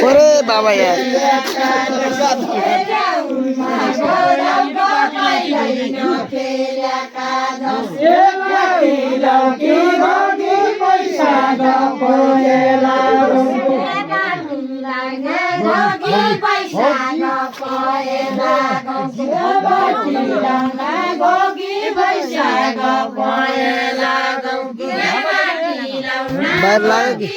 अरे बाबा यार बाहर लाएगी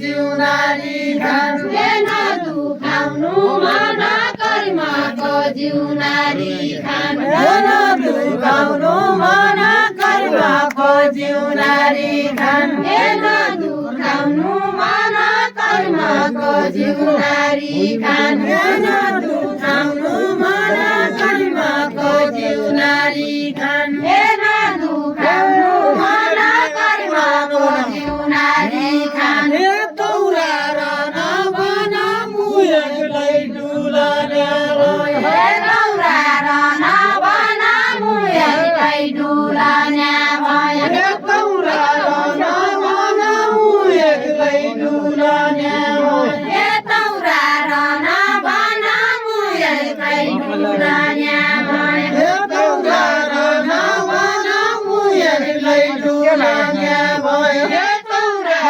जिउनारी खानु दुखाउनु मन कर्मको जिउनारी खान हेन दुखाउनु मन कर्मको जिउनारी खान हेन दुखाउनु मन कर्मको जिउनारी खान हेन दुखाउनु मन कर्मको जिउनारी खान हेन दुखाउनु मन कर्मको जिउनारी खान तौरा र नबन मुयलाई डुलाने हे तौरा र नबन मुयलाई डुलाने हे तौरा र नबन मुयलाई डुलाने हे तौरा र नबन मुयलाई डुलाने हे तौरा र नबन मुयलाई डुलाने हे तौरा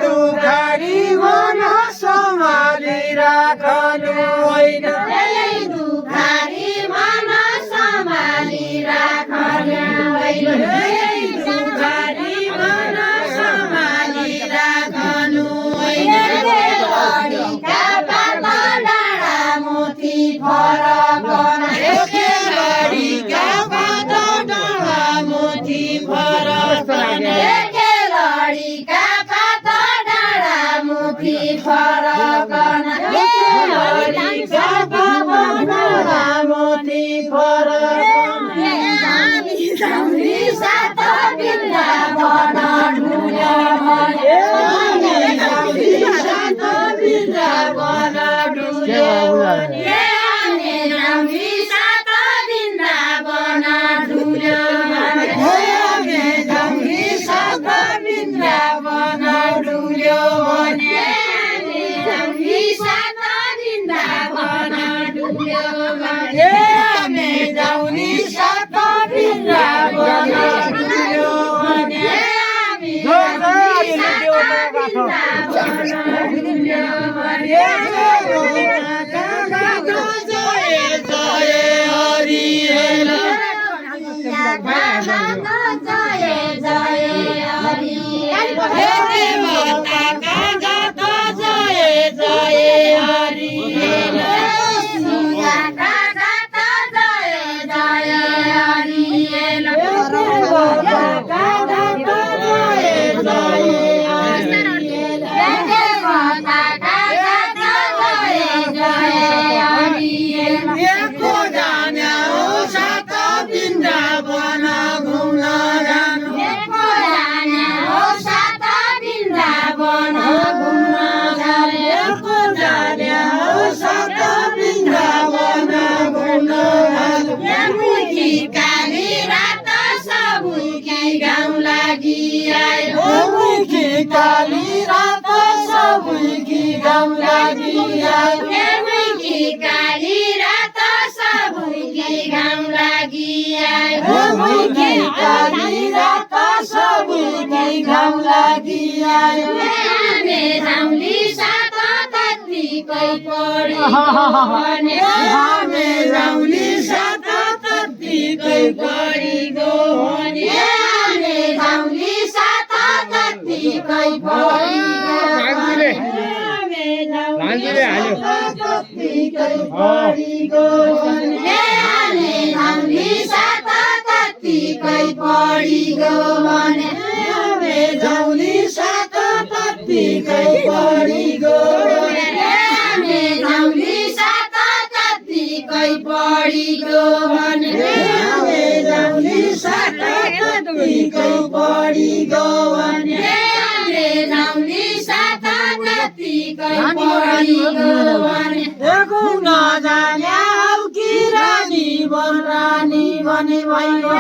दुखारी मन सम्हाली राखनु होइन दुखारी मन सम्हाली राखनु होइन दुखारी मन सम्हाली राखनु होइन लडीका पात डाँडा मोती फरक लडीका पात डाँडा मोती फरक लडीका पात डाँडा मोती फरक लडीका पात डाँडा मोती फरक सात वृन्दावन ढुल्यो सात वृन्दावन ढुल्यो सात वृन्दावन ढुल्यो सात वृन्दावन ढुल्यो सात वृन्दावन ढुल्यो हामी जाउने सात वृन्दावन ढुल्यो हामी जय जय हरि जय जय हरि हे देवता कागत जय जय हरि कागत जय जय हरि देवता कागत जय जय हरि देवता कागत जय जय हरि को जाने हो सात वृन्दावन घुम्न जानु को जाने हो सात वृन्दावन घुम्न जानु को जाने हो सात वृन्दावन घुम्न जानु मुखी काली रात सबुकी गाउँ लागि आयो मुखी काली रात सबुकी गाउँ लागि आयो मुखी काली रात सबुकी गाउँ लागि आयो मुखी काली रात सबुकी गाउँ लागि आयो हामी जाउँली सात तत्तिकै पढेको भने हामी जाउँली सात तत्तिकै पढेको भने हामी जाउँली सात तत्तिकै पढेको भने हामी जाउँली सात तत्तिकै पढेको भने हामी जाउँली सात तत्तिकै पढेको भने हामी जाउँली सात तत्तिकै पढेको भने हामी जाउँली सात तत्तिकै पढेको भने हामी जाउँली सात तत्तिकै पढेको भने हामी जाउँली सात तत्तिकै पढेको भने घुम्न जाने हौ कि रानी बन रानी बने भइगयो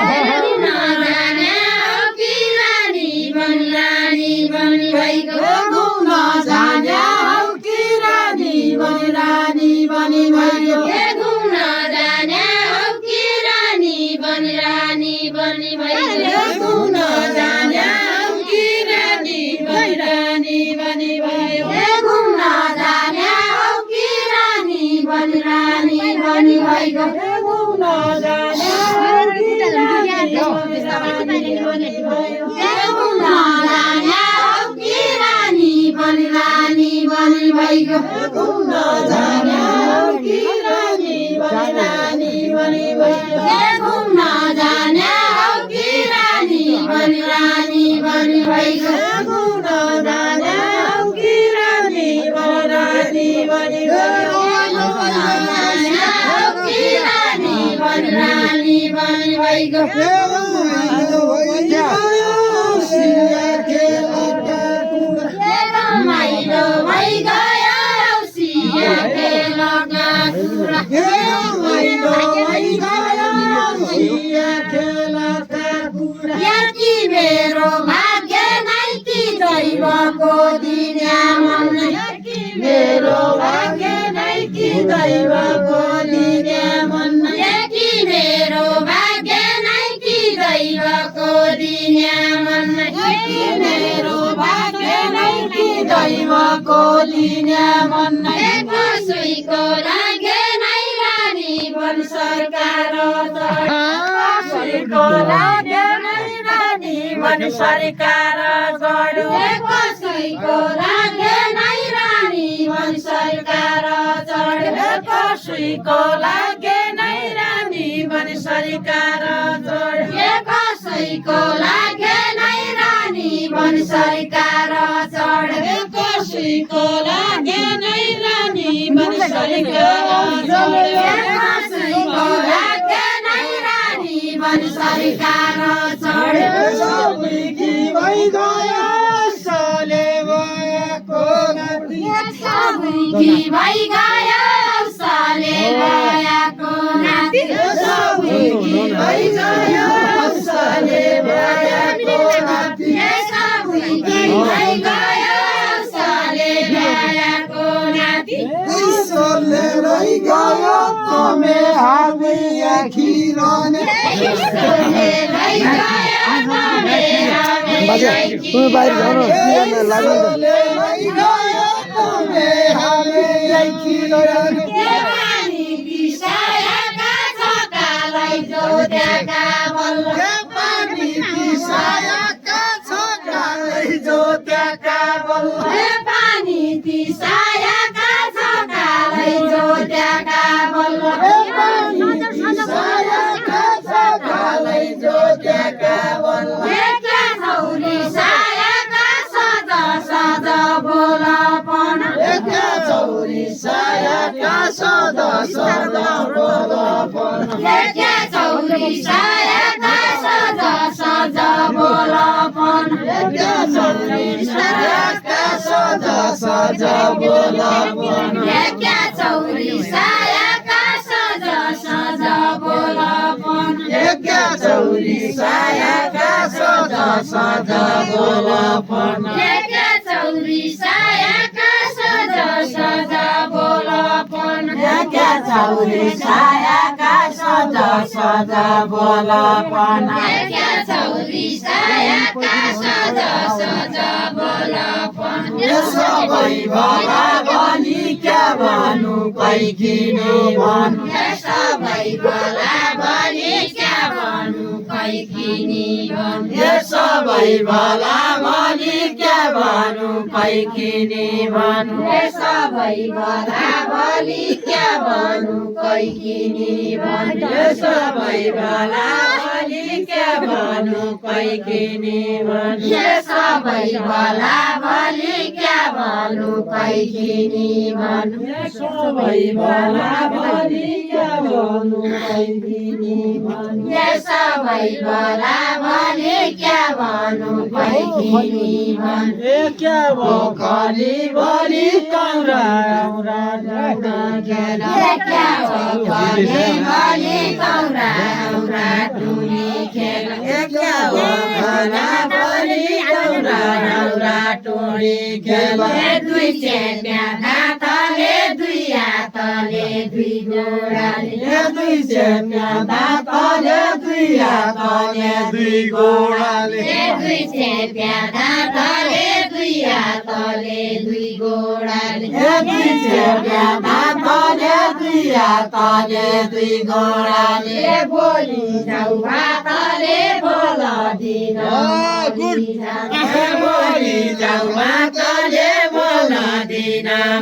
नजाने हौ कि रानी बन भइगयो घुम्न जाने हौ कि रानी बने भइगयो घुम्न जाने हौ कि रानी बने भइगयो घुम्न जाने हौ कि रानी बने भइगयो घुम्न जाने हौ कि रानी बने भइगयो घुम्न जाने हौ कि रानी बने भइगयो घुम्न जाने हौ कि रानी बनी रानी बनी भइगयो घुम्न जाने हौकी रानी बनी रानी बनी भइगयो घुम्न जाने हौकी रानी बनी रानी बनी भइगयो घुम्न जाने हौकी रानी बनी रानी बनी भइगयो हौकी रानी बनी रानी बनी भइगयो माइलो भइगयो औसिया खेलका कुरा माइलो भइगयो औसिया खेलका कुरा यति मेरो भाग्य नै कि दैवको दिने मन मेरो भाग्य नै कि दैवको दिने मन यति मेरो भाग्य नै कि दैवको दिने मन यति मेरो भाग्य नै कि दैवको दिने मन कसैको लागे नै रानी बन सरकार कसैको लागे नै रानी बन सरकार चढ्यो कसैको लागे नै रानी बन सरकार चढ्यो कसैको लागे नै रानी बन सरकार चढ्यो कसैको लागे नै रानी बन सरकार चढ्यो कसैको लागे नै रानी बन सरकार चढ्यो कसैको लागे नै रानी बन सरकार चढ्यो सबैकी भइगयो साले भएको नाति सबैकी भइगयो साले भएको नाति सबैकी भइगयो साले भएको नाति सबैकी भइगयो साले भएको नाति ईश्वरले लैगयो तमे हामी खिरने ईश्वरले लैगयो तमे बाजे तुम बाहिर जाऊ न यहाँ लाग्नु लैगयो तमे हामी खिरने पानी पिसाएका छोकालाई जोत्याका बल्ल पानी पिसाएका छोकालाई जोत्याका बल्ल पानी पिसाएका छोकालाई जोत्याका बल्ल पानी पिसाएका छोकालाई जोत्याका बल्ल एका छौरी सायाका सदा सदा बोलापन एका छौरी सायाका सदा सदा बोलापन एका छौरी सायाका सदा सदा बोलापन एका छौरी सायाका सदा सदा बोलापन एका छौरी सायाका सदा सदा बोलापन एका छौरी सायाका सदा सदा बोलापन एका छौरी सायाका सदा सदा बोलापन एका छौरी सायाका सदा सदा बोलापन एका छौरी सायाका सदा सदा बोलापन सबै भला भनी क्या भन्नु कैकिने भन्नु सबै भला भनी क्या भन्नु कैकिने भन्नु सबै भला भनी क्या भन्नु कैकिने भन्नु सबै भला भनी क्या भन्नु कैकिने भन्नु सबै भला भनी क्या भन्नु कैकिने भन्नु सबै भला भनी क्या भन्नु कैकिने भन्नु सबै भला भनी क्या भन्नु कैकिने भन्नु सबै भला भनी क्या भन्नु कैकिने भन्नु क्या भोकली भोलि कौरा औरा डुडा खेल क्या भोकली भोलि कौरा औरा डुडी खेल क्या भोकला भोलि कौरा औरा टोडी खेल दुई चेप्या दाँतले दुई हातले दुई गोडाले दुई चेप्या दाँतले दुई हातले दुई गोडाले दुई चेप्या दाँतले दुई हातले दुई गोडाले दुई चेप्या दाँतले दुई हातले दुई गोडाले बोली जाऊ हातले बोल दिन बोली जाऊ हातले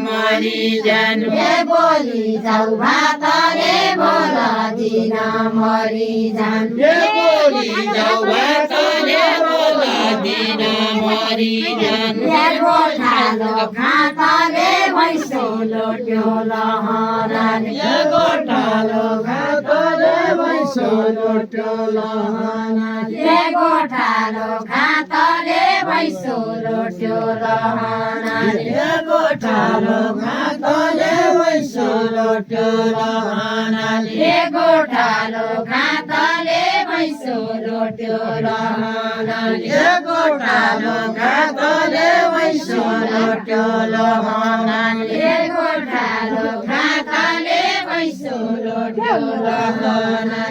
मरिजानु बोली जाऊ भातले बोल दिन मरिजानु बोली जाऊ भातले बोल दिन मरिजानु गोठालो खातले भैँसो लोट्यो लहराले गोठालो खातले भैँसो लोट्यो लहराले गोठालो खातले भैँसो लोट्यो लहराले गोठालो खातले भैँसो लोट्यो लहराले गोठालो खातले भैँसो लोट्यो लहराले गोठालो खातले भैँसो लोट्यो लहराले गोठालो खातले भैँसो लोट्यो लहराले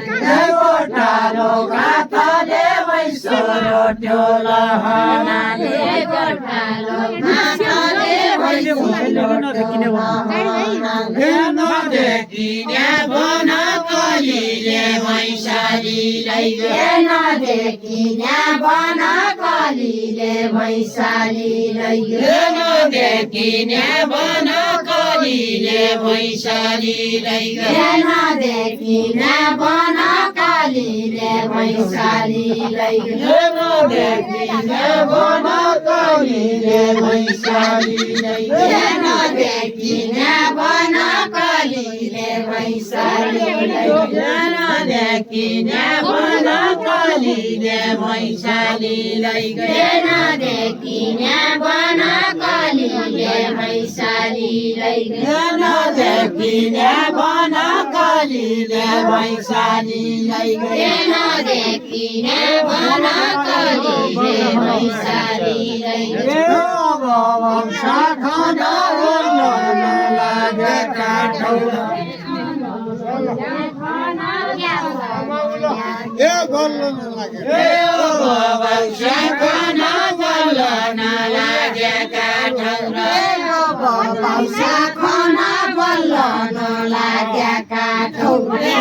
गोठालो खातले भैँसो लोट्यो लहराले गोठालो खातले भैँसो लोट्यो लहराले नदेखिने बन कलीले भैँसालीलाई नदेखिने बन कलीले भैँसालीलाई नदेखिने बन कलीले भैँसालीलाई नदेखिने बन कलीले भैँसालीलाई नदेखिने बन कलीले भैँसालीलाई नदेखिने बन कलीले भैँसालीलाई नदेखिने बन कलीले भैँसालीलाई नदेखिने बन कलीले भैँसालीलाई नदेखिने बन कलीले भैँसालीलाई नदेखिने बन कलीले भैँसालीलाई शाखा लागेका ठौरा ए बोल्न नलागे ए भवंशा खाना बोल्न लागेका ठौरा भवंशा खाना बोल्न लागेका ठौरा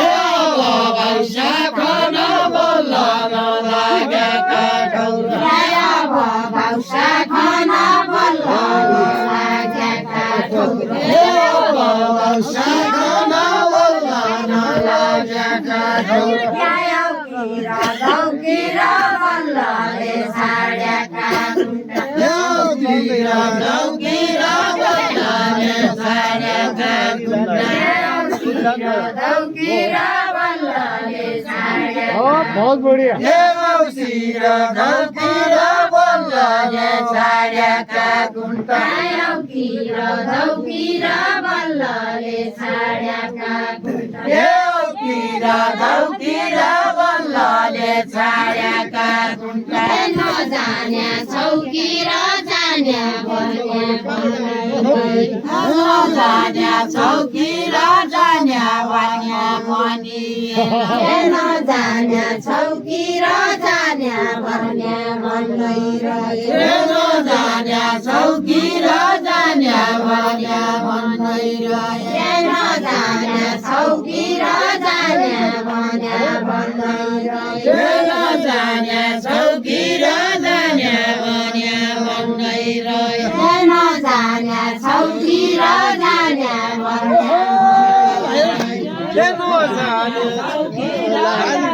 भवंशा खाना बोल्न लागेका ठौरा भवंशा खाना बोल्न लागेका ठौरा भवंशा खाना बोल्न लागेका ठौरा दौकिरा बल्लले छाडेका दौकिरा बल्लले छाडेका दौकिरा बल्लले छाडेका बहुत बढ़िया दौकिरा बल्लले छाडेका कुन्ता दौकिरा बल्लले छाडेका कुन्ता दौकिरा बल्लले छाडेका कुन्ता नजान्या छौकिरा जान्या नजान्या छौकिरा जान्या भन्या भनी नजान्या छौकिरा जान्या भन्या भन्दै रहे नजान्या छौकिरा जान्या भन्या भन्दै रहे नजान्या छौकिरा जान्या भन्या भन्दै रहे नजान्या छौकिरा जान्या भन्या भन्दै रहे नजान्या छौकिरा जान्या भन्या भन्दै रहे